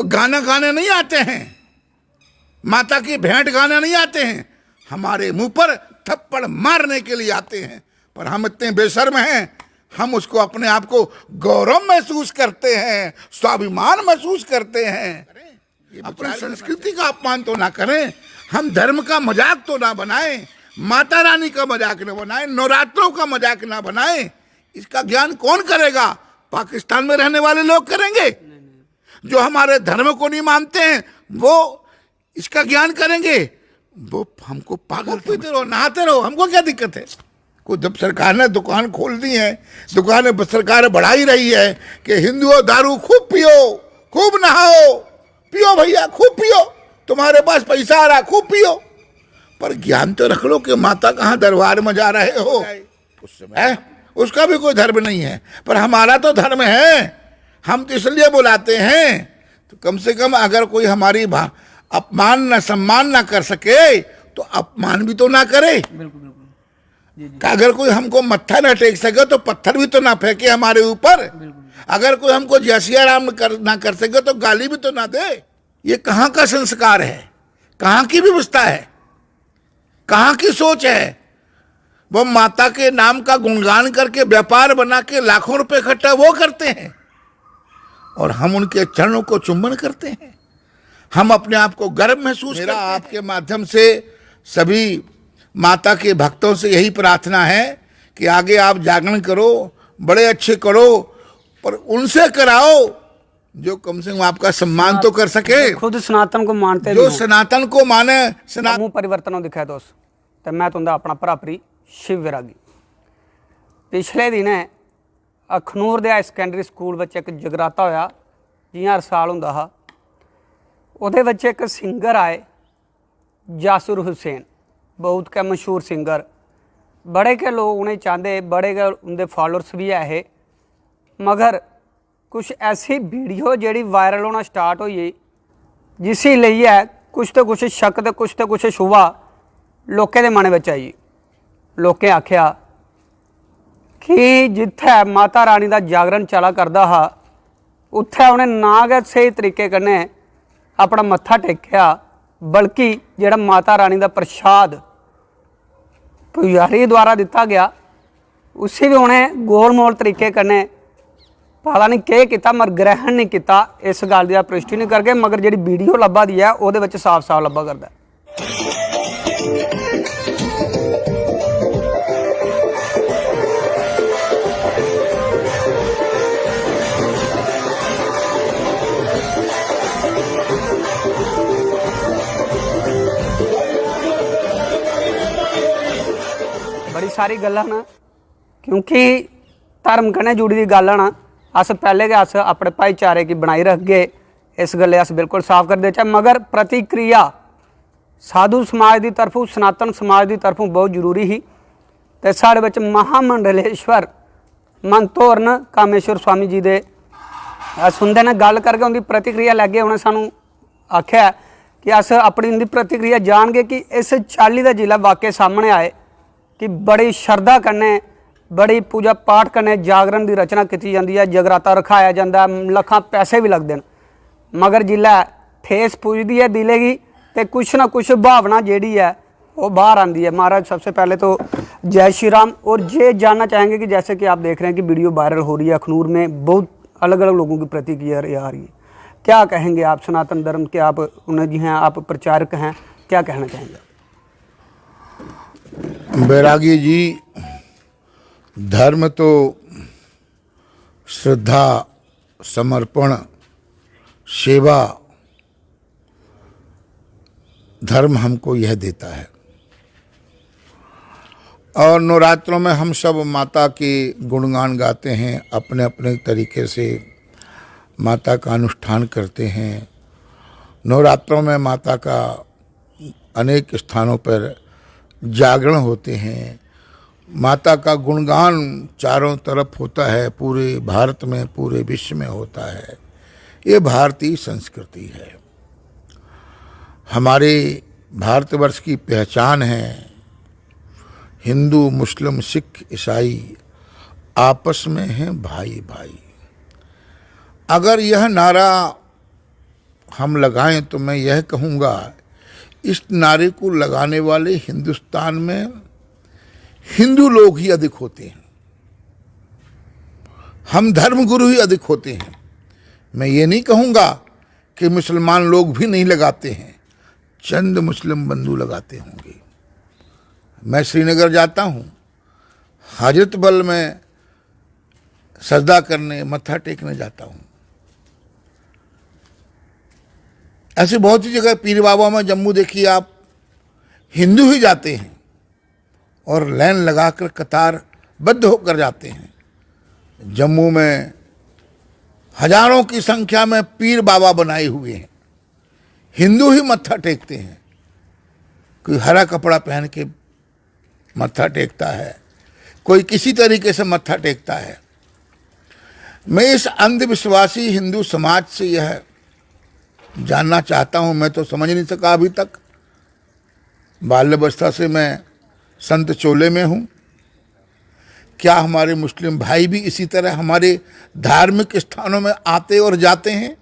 गाना गाने नहीं आते हैं, माता की भेंट गाने नहीं आते हैं, हमारे मुंह पर थप्पड़ मारने के लिए आते हैं। पर हम इतने बेशर्म हैं, हम उसको अपने आप को गौरव महसूस करते हैं, स्वाभिमान महसूस करते हैं। अपनी संस्कृति का अपमान तो ना करें, हम धर्म का मजाक तो ना बनाएं, माता रानी का मजाक ना बनाएं, नवरात्रों का मजाक ना बनाएं। इसका ज्ञान कौन करेगा? पाकिस्तान में रहने वाले लोग करेंगे। जो हमारे धर्म को नहीं मानते हैं वो इसका ज्ञान करेंगे। वो हमको पागल पीते रहो, नहाते रहो, हमको क्या दिक्कत है? को जब सरकार ने दुकान खोल दी है, दुकानें सरकार बढ़ा ही रही है कि हिंदुओं दारू खूब पियो, खूब नहाओ, पियो भैया खूब पियो, तुम्हारे पास पैसा आ रहा खूब पियो, पर ज्ञान तो रख लो कि माता कहाँ दरबार में जा रहे हो। उस समय उसका भी कोई धर्म नहीं है, पर हमारा तो धर्म है, हम तो इसलिए बुलाते हैं। तो कम से कम अगर कोई हमारी अपमान न सम्मान ना कर सके तो अपमान भी तो ना करे। बिल्कुल बिल्कुल जी जी। अगर कोई हमको मत्था ना टेक सके तो पत्थर भी तो ना फेंके हमारे ऊपर। अगर कोई हमको जय सिया राम ना कर सके तो गाली भी तो ना दे। ये कहाँ का संस्कार है? कहाँ की व्यवस्था है? कहाँ की सोच है? वो माता के नाम का गुणगान करके व्यापार बना के लाखों रुपए इकट्ठा वो करते हैं और हम उनके चरणों को चुंबन करते हैं। हम अपने आप को गर्व महसूस करते हैं। आपके माध्यम से सभी माता के भक्तों से यही प्रार्थना है कि आगे आप जागरण करो, बड़े अच्छे करो, पर उनसे कराओ जो कम से कम आपका सम्मान तो कर सके। खुद सनातन को मानते जो सनातन को माने। समूह परिवर्तनों दिखाए दोस्त, तो मैं तुंदा अपना भरापरी शिव विरागी। पिछले दिन अखनूर दे सैकेंडरी स्कूल बच्च एक जगराता होया, जियां हर साल हुंदा हा। उहदे बच्च एक सिंगर आए, जासुर हुसैन, बहुत के मशहूर सिंगर, बड़े के लोग उन्हें चाहते, बड़े के उनके फॉलोअर्स भी है, मगर कुछ ऐसी वीडियो जिहड़ी वायरल होना स्टार्ट हुई जिसी ਲਈ कुछ तो कुछ शक तो कुछ शुभा लोगों के मन में आई। लोकें आख्या कि जिथे माता रानी का जागरण चला करता हा उत्थे उन्हें ना गए सही तरीके कन्ने अपना मत्था टेकिया, बल्कि जिहड़ा माता रानी का प्रसाद पुजारी द्वारा दिता गया उसी भी उन्हें गोल मोल तरीके कन्ने पता नहीं क्या किया, मगर ग्रहण नहीं किया। इस गल की पुष्टि नहीं करके, मगर जी वीडियो लभा दी है वो साफ साफ लभा करता। बड़ी सारी गल्लां ना, क्योंकि धर्म कन्नै जुड़ी दी गल ना, अस पहले गै अस अपने भाईचारे की बनाई रखगे, इस गल्ले अस बिल्कुल साफ कर देचे। मगर प्रतिक्रिया साधु समाज की तरफों, सनातन समाज की तरफों बहुत जरूरी ही। तो साढ़े बच्च महामंडलेश्वर मनतोरन कामेश्वर स्वामी जी दे सुनते ने गल करके उनकी प्रतिक्रिया लैगे। उन्हें सानू आख्या कि अस अपनी उनकी प्रतिक्रिया जान गए कि इस चाली का जिला वाकई सामने आए कि बड़ी श्रद्धा कन्ने, बड़ी पूजा पाठ कन्ने जागरण की रचना की जाती है, जगराता रखाया जाता है, लखां पैसे भी लगते हैं, मगर जिला ठेस पुजदी है दिले की तो कुछ ना कुछ भावना जी है वो बाहर आती है। महाराज सबसे पहले तो जय श्री राम। और ये जानना चाहेंगे कि जैसे कि आप देख रहे हैं कि वीडियो वायरल हो रही है, अखनूर में बहुत अलग अलग लोगों की प्रतिक्रिया आ रही है, क्या कहेंगे आप? सनातन धर्म के आप उन्हें जी हैं, आप प्रचारक हैं, क्या कहना चाहेंगे? बैरागी जी, धर्म तो श्रद्धा, समर्पण, सेवा, धर्म हमको यह देता है। और नवरात्रों में हम सब माता के गुणगान गाते हैं, अपने अपने तरीके से माता का अनुष्ठान करते हैं। नवरात्रों में माता का अनेक स्थानों पर जागरण होते हैं, माता का गुणगान चारों तरफ होता है, पूरे भारत में, पूरे विश्व में होता है। ये भारतीय संस्कृति है, हमारे भारतवर्ष की पहचान है। हिंदू, मुस्लिम, सिख, ईसाई आपस में हैं भाई भाई। अगर यह नारा हम लगाएं तो मैं यह कहूँगा, इस नारे को लगाने वाले हिंदुस्तान में हिंदू लोग ही अधिक होते हैं, हम धर्मगुरु ही अधिक होते हैं। मैं ये नहीं कहूँगा कि मुसलमान लोग भी नहीं लगाते हैं, चंद मुस्लिम बंधु लगाते होंगे। मैं श्रीनगर जाता हूँ, हजरत बल में सजदा करने, मत्था टेकने जाता हूँ। ऐसी बहुत सी जगह, पीर बाबा में जम्मू देखिए आप, हिंदू ही जाते हैं और लाइन लगाकर कतार बद्ध होकर जाते हैं। जम्मू में हजारों की संख्या में पीर बाबा बनाए हुए हैं, हिंदू ही मत्था टेकते हैं। कोई हरा कपड़ा पहन के मत्था टेकता है, कोई किसी तरीके से मत्था टेकता है। मैं इस अंधविश्वासी हिंदू समाज से यह जानना चाहता हूं, मैं तो समझ नहीं सका अभी तक। बाल्यावस्था से मैं संत चोले में हूं। क्या हमारे मुस्लिम भाई भी इसी तरह हमारे धार्मिक स्थानों में आते और जाते हैं?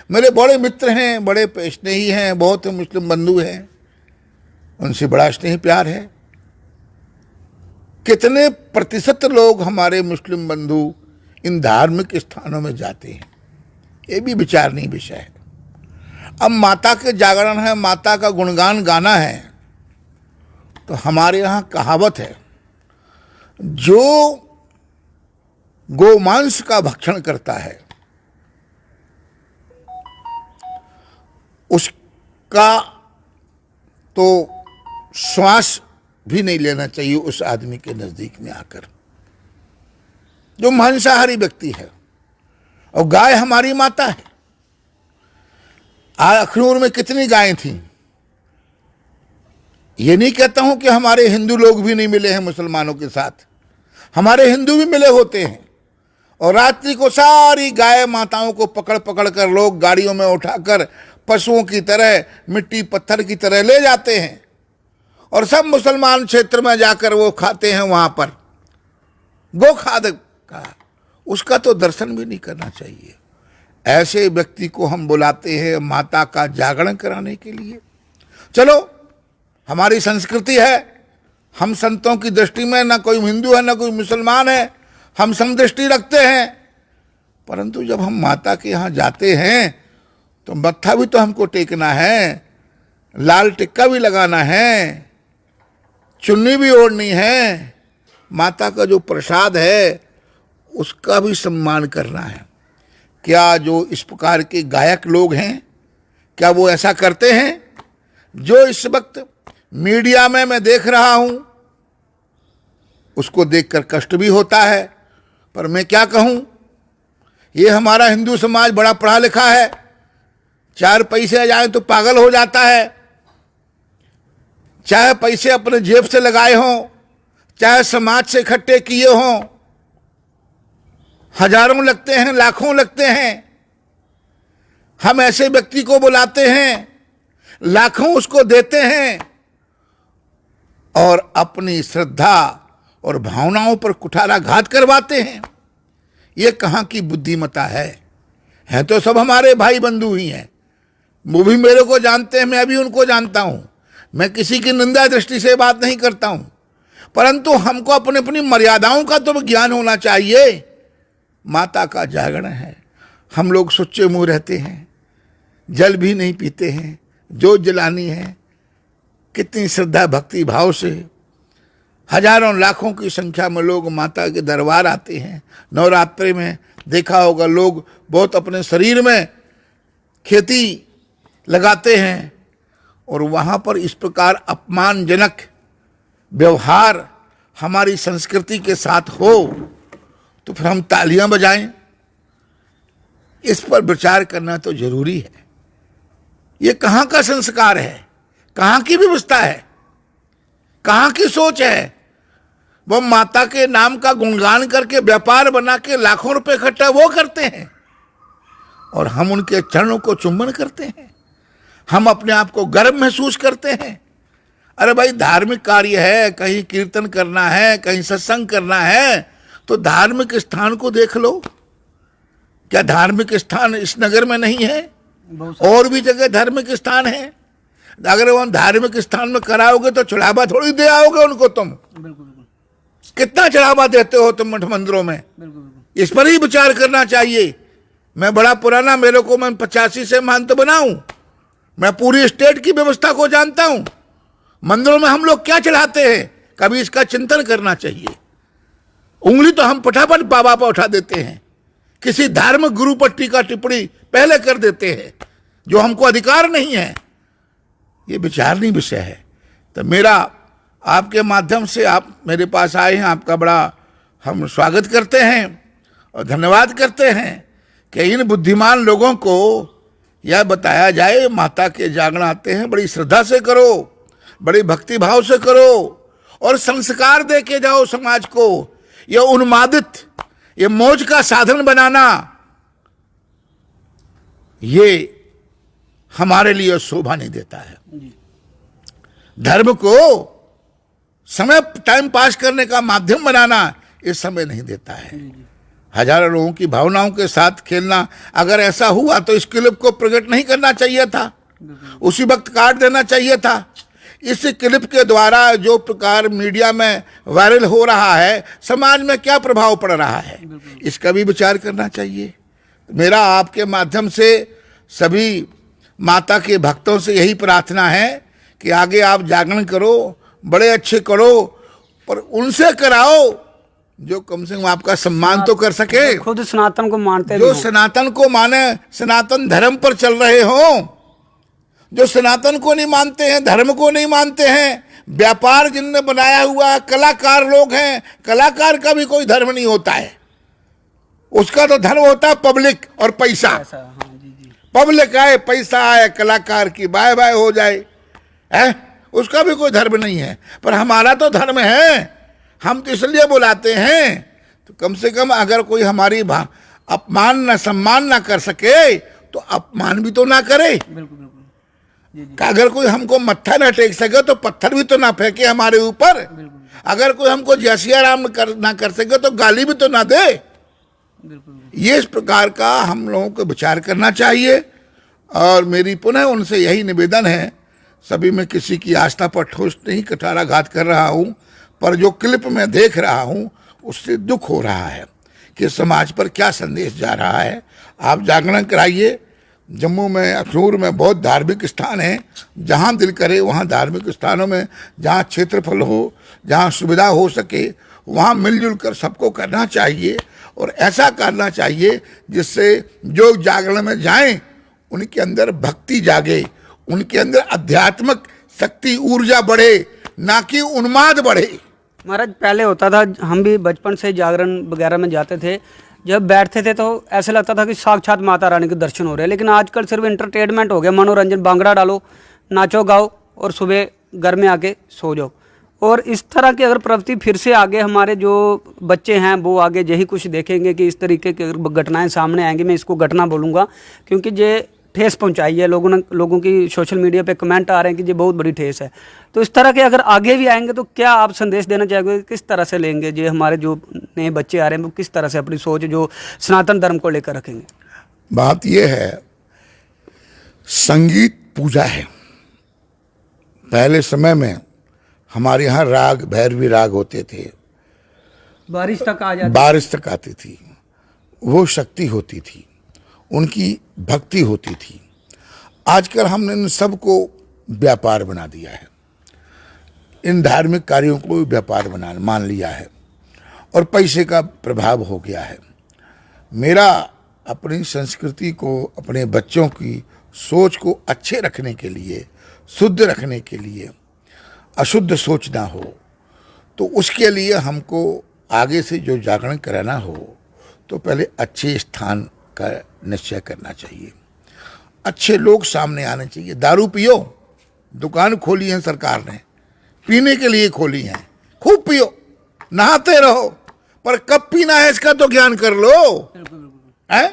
मेरे बड़े मित्र हैं, बड़े स्नेही हैं, बहुत मुस्लिम बंधु हैं, उनसे बड़ा स्नेह प्यार है। कितने प्रतिशत लोग हमारे मुस्लिम बंधु इन धार्मिक स्थानों में जाते हैं, ये भी विचारणीय विषय है। अब माता के जागरण है, माता का गुणगान गाना है, तो हमारे यहाँ कहावत है, जो गोमांस का भक्षण करता है उसका तो श्वास भी नहीं लेना चाहिए उस आदमी के नजदीक में आकर, जो मांसाहारी व्यक्ति है। और गाय हमारी माता है। अखनूर में कितनी गायें थीं। ये नहीं कहता हूं कि हमारे हिंदू लोग भी नहीं मिले हैं मुसलमानों के साथ, हमारे हिंदू भी मिले होते हैं। और रात्रि को सारी गाय माताओं को पकड़ पकड़ कर लोग गाड़ियों में उठाकर पशुओं की तरह, मिट्टी पत्थर की तरह ले जाते हैं और सब मुसलमान क्षेत्र में जाकर वो खाते हैं। वहां पर गोखाद का, उसका तो दर्शन भी नहीं करना चाहिए। ऐसे व्यक्ति को हम बुलाते हैं माता का जागरण कराने के लिए। चलो, हमारी संस्कृति है, हम संतों की दृष्टि में ना कोई हिंदू है ना कोई मुसलमान है, हम समदृष्टि रखते हैं। परंतु जब हम माता के यहाँ जाते हैं तो मत्था भी तो हमको टेकना है, लाल टिक्का भी लगाना है, चुन्नी भी ओढ़नी है, माता का जो प्रसाद है उसका भी सम्मान करना है। क्या जो इस प्रकार के गायक लोग हैं, क्या वो ऐसा करते हैं? जो इस वक्त मीडिया में मैं देख रहा हूं, उसको देखकर कष्ट भी होता है। पर मैं क्या कहूं, ये हमारा हिंदू समाज बड़ा पढ़ा लिखा है, 4 पैसे आ जाए तो पागल हो जाता है। चाहे पैसे अपने जेब से लगाए हों, चाहे समाज से इकट्ठे किए हों, हजारों लगते हैं, लाखों लगते हैं। हम ऐसे व्यक्ति को बुलाते हैं, लाखों उसको देते हैं और अपनी श्रद्धा और भावनाओं पर कुठाराघात करवाते हैं। ये कहाँ की बुद्धिमता है तो सब हमारे भाई बंधु ही हैं। वो भी मेरे को जानते हैं, मैं भी उनको जानता हूं। मैं किसी की निंदा दृष्टि से बात नहीं करता हूं, परंतु हमको अपनी अपनी मर्यादाओं का तो ज्ञान होना चाहिए। माता का जागरण है, हम लोग सुच्चे मुंह रहते हैं, जल भी नहीं पीते हैं, जोत जलानी है। कितनी श्रद्धा भक्ति भाव से हजारों लाखों की संख्या में लोग माता के दरबार आते हैं। नवरात्रि में देखा होगा, लोग बहुत अपने शरीर में खेती लगाते हैं और वहाँ पर इस प्रकार अपमानजनक व्यवहार हमारी संस्कृति के साथ हो तो फिर हम तालियां बजाएं? इस पर विचार करना तो जरूरी है। ये कहाँ का संस्कार है, कहाँ की व्यवस्था है, कहाँ की सोच है? वो माता के नाम का गुणगान करके व्यापार बना के लाखों रुपए इकट्ठा वो करते हैं और हम उनके चरणों को चुंबन करते हैं। हम अपने आप को गर्व महसूस करते हैं। अरे भाई, धार्मिक कार्य है, कहीं कीर्तन करना है, कहीं सत्संग करना है, तो धार्मिक स्थान को देख लो। क्या धार्मिक स्थान इस नगर में नहीं है? और भी जगह धार्मिक स्थान है। अगर वो धार्मिक स्थान में कराओगे तो चढ़ावा थोड़ी दे आओगे उनको तुम। कितना चढ़ावा देते हो तुम मठ मंदिरों में, इस पर ही विचार करना चाहिए। मैं बड़ा पुराना, मेरे को मैं 85 से महंत बनाऊं, मैं पूरी स्टेट की व्यवस्था को जानता हूं। मंदिरों में हम लोग क्या चढ़ाते हैं, कभी इसका चिंतन करना चाहिए। उंगली तो हम फटाफट बाबा पर उठा देते हैं, किसी धार्मिक गुरु पर टीका टिप्पणी पहले कर देते हैं, जो हमको अधिकार नहीं है। ये विचारणीय विषय है। तो मेरा आपके माध्यम से, आप मेरे पास आए हैं, आपका बड़ा हम स्वागत करते हैं और धन्यवाद करते हैं कि इन बुद्धिमान लोगों को यह बताया जाए, माता के जागरण आते हैं, बड़ी श्रद्धा से करो, बड़ी भक्ति भाव से करो और संस्कार दे के जाओ समाज को। यह उन्मादित, ये मौज का साधन बनाना, ये हमारे लिए शोभा नहीं देता है। धर्म को समय टाइम पास करने का माध्यम बनाना इस समय नहीं देता है। हजारों लोगों की भावनाओं के साथ खेलना, अगर ऐसा हुआ तो इस क्लिप को प्रकट नहीं करना चाहिए था, उसी वक्त काट देना चाहिए था। इस क्लिप के द्वारा जो प्रकार मीडिया में वायरल हो रहा है, समाज में क्या प्रभाव पड़ रहा है, इसका भी विचार करना चाहिए। मेरा आपके माध्यम से सभी माता के भक्तों से यही प्रार्थना है कि आगे आप जागरण करो, बड़े अच्छे करो, पर उनसे कराओ जो कम से कम आपका सम्मान तो कर सके, खुद सनातन को मानते, जो सनातन को माने, सनातन धर्म पर चल रहे हो। जो सनातन को नहीं मानते हैं, धर्म को नहीं मानते हैं, व्यापार जिनने बनाया हुआ, कलाकार लोग हैं, कलाकार का भी कोई धर्म नहीं होता है। उसका तो धर्म होता है पब्लिक और पैसा। पब्लिक आए, पैसा आए, कलाकार की बाय बाय हो जाए, है, उसका भी कोई धर्म नहीं है। पर हमारा तो धर्म है, हम तो इसलिए बुलाते हैं। तो कम से कम अगर कोई हमारी अपमान न सम्मान ना कर सके तो अपमान भी तो ना करे। अगर कोई हमको मत्था ना टेक सके तो पत्थर भी तो ना फेंके हमारे ऊपर। अगर कोई हमको जय सिया राम ना कर सके तो गाली भी तो ना दे। ये इस प्रकार का हम लोगों को विचार करना चाहिए। और मेरी पुनः उनसे यही निवेदन है, सभी में किसी की आस्था पर ठोस नहीं कुठाराघात कर रहा हूं, पर जो क्लिप में देख रहा हूं उससे दुख हो रहा है कि समाज पर क्या संदेश जा रहा है। आप जागरण कराइए। जम्मू में, अखनूर में बहुत धार्मिक स्थान हैं, जहां दिल करे वहां धार्मिक स्थानों में, जहां क्षेत्रफल हो, जहां सुविधा हो सके, वहां मिलजुल कर सबको करना चाहिए। और ऐसा करना चाहिए जिससे जो जागरण में जाएं उनके अंदर भक्ति जागे, उनके अंदर आध्यात्मिक शक्ति, ऊर्जा बढ़े, ना कि उन्माद बढ़े। महाराज पहले होता था, हम भी बचपन से जागरण वगैरह में जाते थे, जब बैठते थे तो ऐसा लगता था कि साक्षात माता रानी के दर्शन हो रहे हैं। लेकिन आजकल सिर्फ एंटरटेनमेंट हो गया, मनोरंजन, भांगड़ा डालो, नाचो गाओ और सुबह घर में आके सो जाओ। और इस तरह की अगर प्रवृत्ति फिर से आगे हमारे जो बच्चे हैं वो आगे यही कुछ देखेंगे कि इस तरीके की घटनाएं सामने आएंगी। मैं इसको घटना बोलूँगा क्योंकि ये ठेस पहुंचाई है। लोगों की सोशल मीडिया पे कमेंट आ रहे हैं कि ये बहुत बड़ी ठेस है। तो इस तरह के अगर आगे भी आएंगे तो क्या आप संदेश देना चाहोगे, किस तरह से लेंगे ये हमारे जो नए बच्चे आ रहे हैं, वो किस तरह से अपनी सोच जो सनातन धर्म को लेकर रखेंगे? बात यह है, संगीत पूजा है। पहले समय में हमारे यहाँ राग, भैरवी राग होते थे, बारिश तक आ जाती, बारिश तक आती थी, वो शक्ति होती थी, उनकी भक्ति होती थी। आजकल हमने इन सबको व्यापार बना दिया है, इन धार्मिक कार्यों को भी व्यापार मान लिया है और पैसे का प्रभाव हो गया है। मेरा अपनी संस्कृति को, अपने बच्चों की सोच को अच्छे रखने के लिए, शुद्ध रखने के लिए, अशुद्ध सोच ना हो, तो उसके लिए हमको आगे से जो जागरण कराना हो तो पहले अच्छे स्थान का निश्चय करना चाहिए, अच्छे लोग सामने आने चाहिए। दारू पियो, दुकान खोली है सरकार ने, पीने के लिए खोली है, खूब पियो, नहाते रहो, पर कब पीना है इसका तो ज्ञान कर लो। है,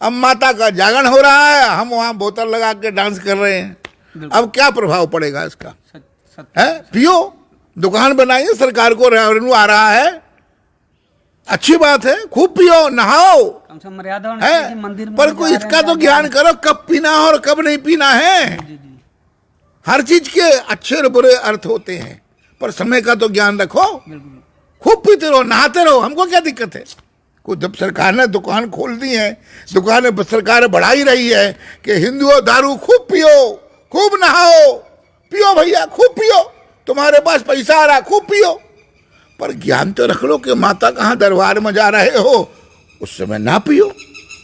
अब माता का जागरण हो रहा है, हम वहां बोतल लगा के डांस कर रहे हैं, अब क्या प्रभाव पड़ेगा इसका? है, पियो, दुकान बनाइए, सरकार को रेवेन्यू आ रहा है, अच्छी बात है, खूब पियो, नहाओ, कम से कम मर्यादा होनी चाहिए कि है, मंदिर में पर जा कोई रहे इसका हैं, तो ज्ञान करो कब पीना है और कब नहीं पीना है। जी जी हर चीज के अच्छे और बुरे अर्थ होते हैं, पर समय का तो ज्ञान रखो। बिल्कुल। खूब पीते रहो, नहाते रहो, हमको क्या दिक्कत है। कुछ जब सरकार ने दुकान खोल दी है, दुकानें सरकार बढ़ा ही रही है कि हिंदुओं दारू खूब पियो, खूब नहाओ, पियो भैया खूब पियो, तुम्हारे पास पैसा आ रहा खूब पियो, पर ज्ञान तो रख लो कि माता कहाँ दरबार में जा रहे हो उस समय ना पियो,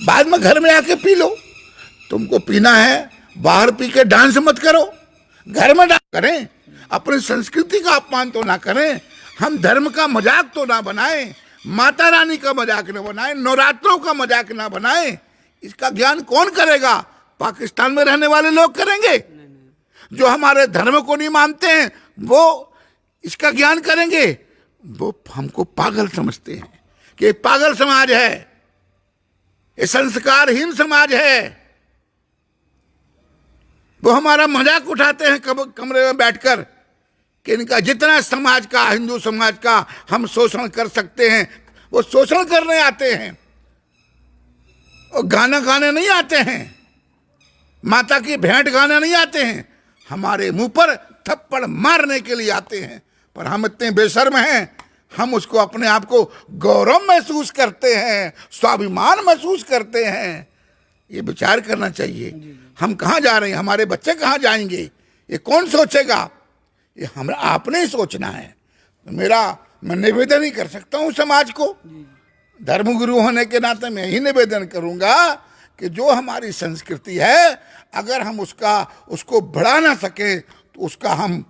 बाद में घर में आके पी लो। तुमको पीना है बाहर पी के डांस मत करो, घर में डांस करें, अपनी संस्कृति का अपमान तो ना करें, हम धर्म का मजाक तो ना बनाएं, माता रानी का मजाक न बनाएं, नवरात्रों का मजाक ना बनाएं। इसका ज्ञान कौन करेगा? पाकिस्तान में रहने वाले लोग करेंगे, जो हमारे धर्म को नहीं मानते हैं वो इसका ज्ञान करेंगे। वो हमको पागल समझते हैं कि ये पागल समाज है, ये संस्कारहीन समाज है। वो हमारा मजाक उठाते हैं कमरे में बैठकर कि इनका जितना समाज का, हिंदू समाज का हम शोषण कर सकते हैं वो शोषण करने आते हैं, और गाना गाने नहीं आते हैं, माता की भेंट गाने नहीं आते हैं, हमारे मुंह पर थप्पड़ मारने के लिए आते हैं। पर हम इतने बेशर्म हैं, हम उसको अपने आप को गौरव महसूस करते हैं, स्वाभिमान महसूस करते हैं। ये विचार करना चाहिए हम कहाँ जा रहे हैं, हमारे बच्चे कहाँ जाएंगे, ये कौन सोचेगा? ये हमरा आपने ही सोचना है। मैं निवेदन ही कर सकता हूँ समाज को, धर्मगुरु होने के नाते मैं ही निवेदन करूंगा कि जो हमारी संस्कृति है अगर हम उसको बढ़ा ना सके तो उसका हम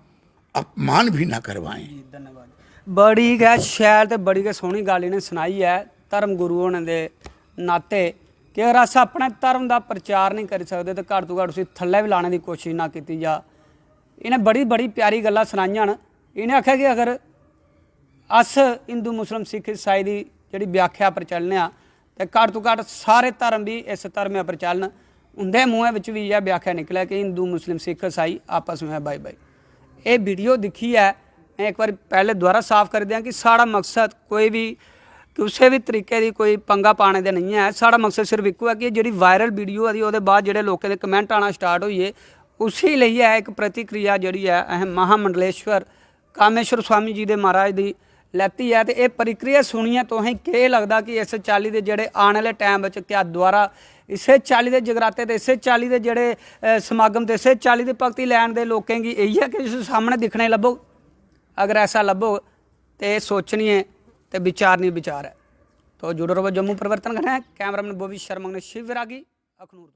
अपमान भी ना करवाएं। धन्यवाद। बड़ी गै शैल ते बड़ी गै सोहनी गल इन्हें सुनाई है धर्म गुरु होने के नाते कि अगर अस अपने धर्म का प्रचार नहीं कर सकते तो घट तो घट उसी थल्ले भी लाने की कोशिश ना की जा। इन्हें बड़ी बड़ी प्यारी गल्लां सुनाइयां न। इन्हें आख्या कि अगर अस हिंदू मुस्लिम सिख ईसाई की जिहड़ी व्याख्या पर चलने आ तो घट तो घट सारे धर्म भी इस धर्म पर चलन। उनके मूँह विच भी यह व्याख्या निकले कि हिंदू मुस्लिम सिख ईसाई आपस में है बाई बाई। ये वीडियो दिखी है, मैं एक बार पहले दोबारा साफ कर दिया कि साड़ा मकसद कोई भी किसी भी तरीके की कोई पंगा पाने दे नहीं है। साड़ा मकसद सिर्फ एक है कि जी वायरल वीडियो है वो बाद जो लोगों के कमेंट आना स्टार्ट हुई उसी लिए है एक प्रतिक्रिया जी है अहम महामंडलेश्वर कामेश्वर स्वामी जी के महाराज की लैती है। तो यह प्रक्रिया सुनिए तो अं के लगता कि इस चाली के जोड़े आने वाले टाइम में क्या दोबारा इस चाली के जगराते तो इस चाली के जोड़े समागम तो इस चाली की भगती लैन के लोगों की यही है कि जिस सामने दिखने लभो। अगर ऐसा लभो तो सोचनी है तो विचारनी विचार है। तो जुड़ो रहो जम्मू परिवर्तन घने। कैमरामैन बोवी शर्मा ने शिव विरागी अखनूर।